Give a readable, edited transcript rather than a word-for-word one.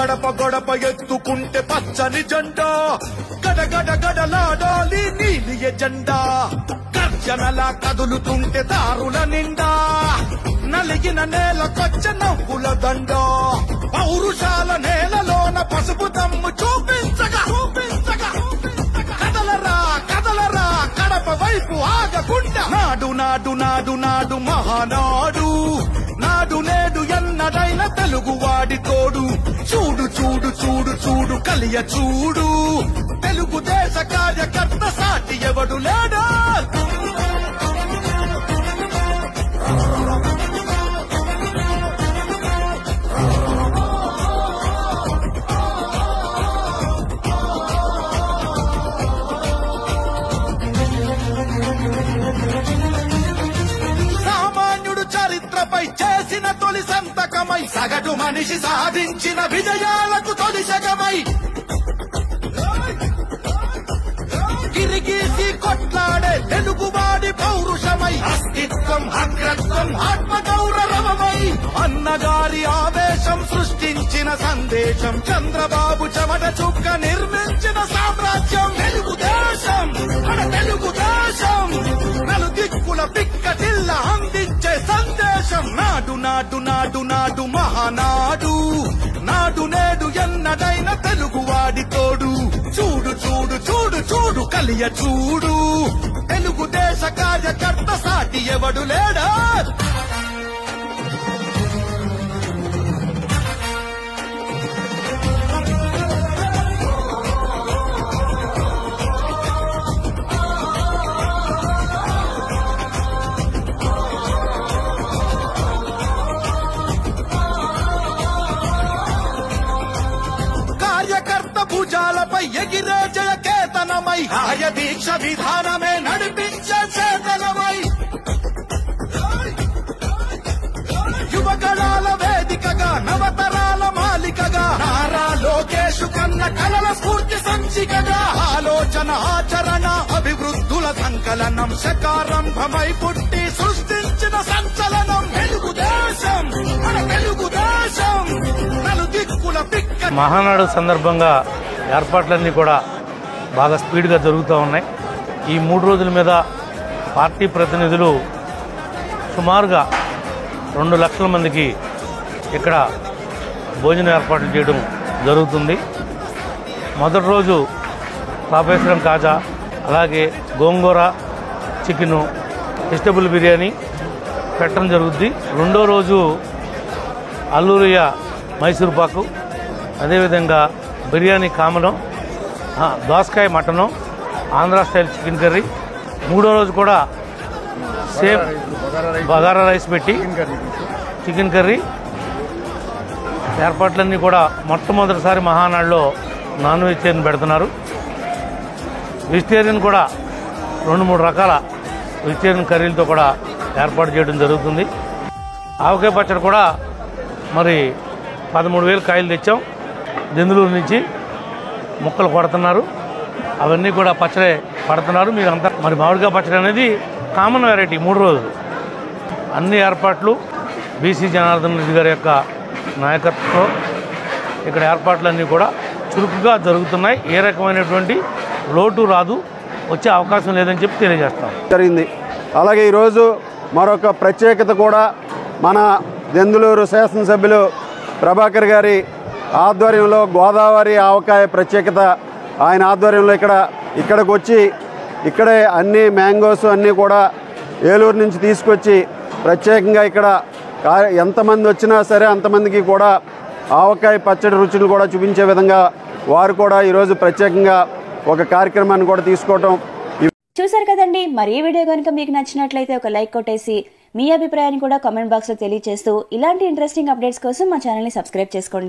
గడప గడప ఎత్తుకుంటే పచ్చని జెండా గడగడ గడలాడాలి నీలి ఎజెండా గర్జనలా కదులుతుంటే దారుల నిండా నలిగిన నేలకొచ్చ నవ్వుల దండ పౌరుషాల నేలలోన పసుపు దమ్ము చూపించగా కదలరా కదలరా కడప వైపు ఆగకుండా నాడు నాడు నాడు నాడు మహానాడు నాడు నేడు ఎన్నడైన తెలుగువాడి తోడు చూడు చూడు చూడు చూడు కలియ చూడు తెలుగుదేశ కార్యకర్త సాటి ఎవడు లేడా చరిత్రపై చేసిన తొలి సంతకమై సగటు మనిషి సాధించిన విజయాలకు తొలి శకమై గిరిగీసి కొట్లాడే తెలుగువాడి పౌరుషమై అస్తిత్వం అగ్రత్వం ఆత్మగౌరవమై అన్నగారి ఆవేశం సృష్టించిన సందేశం చంద్రబాబు చెమట చుక్క నిర్మించిన సామ్రాజ్యం తెలుగుదేశం మన తెలుగుదేశం నలుదిక్కుల పిక్కటిల్ల అందించే సందేశం నాడు నాడు నాడు నాడు మహానాడు నాడు నేడు ఎన్నడైన తెలుగువాడి తోడు చూడు చూడు చూడు చూడు కలియ చూడు తెలుగుదేశ కార్యకర్త సాటి ఎవడు లేడా భుజాలపై ఎగిరే జయ కేతనమై ఆయ దీక్ష విధానమే నడిపించే చేతనమై యువగళాల వేదికగా నవతరాల మాలికగా నారా లోకేష్ కన్న కలల స్ఫూర్తి సంచికగా ఆలోచన ఆచరణ అభివృద్ధుల సంకలనం శకారంభమై పుట్టి సృష్టించిన సంచలనం తెలుగుదేశం మన తెలుగుదేశం నలుదిక్కుల పిక్క మహానాడు సందర్భంగా ఏర్పాట్లన్నీ కూడా బాగా స్పీడ్గా జరుగుతూ ఉన్నాయి. ఈ 3 రోజుల మీద పార్టీ ప్రతినిధులు సుమారుగా 2 లక్షల మందికి ఇక్కడ భోజన ఏర్పాట్లు చేయడం జరుగుతుంది. మొదటి రోజు పాపేశ్వరం కాజా, అలాగే గోంగూర చికెను, వెజిటబుల్ బిర్యానీ పెట్టడం జరుగుద్ది. రెండో రోజు అల్లూరియ మైసూర్ పాకు, అదేవిధంగా బిర్యానీ కామనం, దోసకాయ mutton, Andhra style chicken curry. మూడో రోజు కూడా సేమ్ బగారా రైస్ పెట్టి చికెన్ కర్రీ. ఏర్పాట్లన్నీ కూడా మొట్టమొదటిసారి మహానాడులో నాన్ వెజిటేరియన్ పెడుతున్నారు. వెజిటేరియన్ కూడా 2-3 రకాల వెజిటేరియన్ కర్రీలతో కూడా ఏర్పాటు చేయడం జరుగుతుంది. ఆవకాయ పచ్చడి కూడా మరి 13,000 కాయలు తెచ్చాం. దెందులూరు నుంచి ముక్కలు కొడుతున్నారు. అవన్నీ కూడా పచ్చడి పడుతున్నారు. మీరు అంతా మరి మామిడికాయ పచ్చడి అనేది కామన్ వెరైటీ 3 రోజులు. అన్ని ఏర్పాట్లు బీసీ జనార్దన్ రెడ్డి గారి యొక్క నాయకత్వంలో ఇక్కడ ఏర్పాట్లన్నీ కూడా చురుకుగా జరుగుతున్నాయి. ఏ రకమైనటువంటి లోటు రాదు, వచ్చే అవకాశం లేదని చెప్పి తెలియజేస్తాం జరిగింది. అలాగే ఈరోజు మరొక ప్రత్యేకత కూడా మన దెందులూరు శాసనసభ్యులు ప్రభాకర్ గారి ఆధ్వర్యంలో గోదావరి ఆవకాయ ప్రత్యేకత. ఆయన ఆధ్వర్యంలో ఇక్కడికి వచ్చి ఇక్కడే అన్ని మ్యాంగోస్ అన్నీ కూడా ఏలూరు నుంచి తీసుకొచ్చి ప్రత్యేకంగా ఇక్కడ ఎంతమంది వచ్చినా సరే అంతమందికి కూడా ఆవకాయ పచ్చడి రుచులు కూడా చూపించే విధంగా వారు కూడా ఈరోజు ప్రత్యేకంగా ఒక కార్యక్రమాన్ని కూడా తీసుకోవటం. చూసారు కదండి. మరి ఈ వీడియో కనుక మీకు నచ్చినట్లయితే ఒక లైక్ కొట్టేసి మీ అభిప్రాయాన్ని కూడా కామెంట్ బాక్స్లో తెలియజేస్తూ ఇలాంటి ఇంట్రెస్టింగ్ అప్డేట్స్ కోసం మా ఛానల్ని సబ్స్క్రైబ్ చేసుకోండి.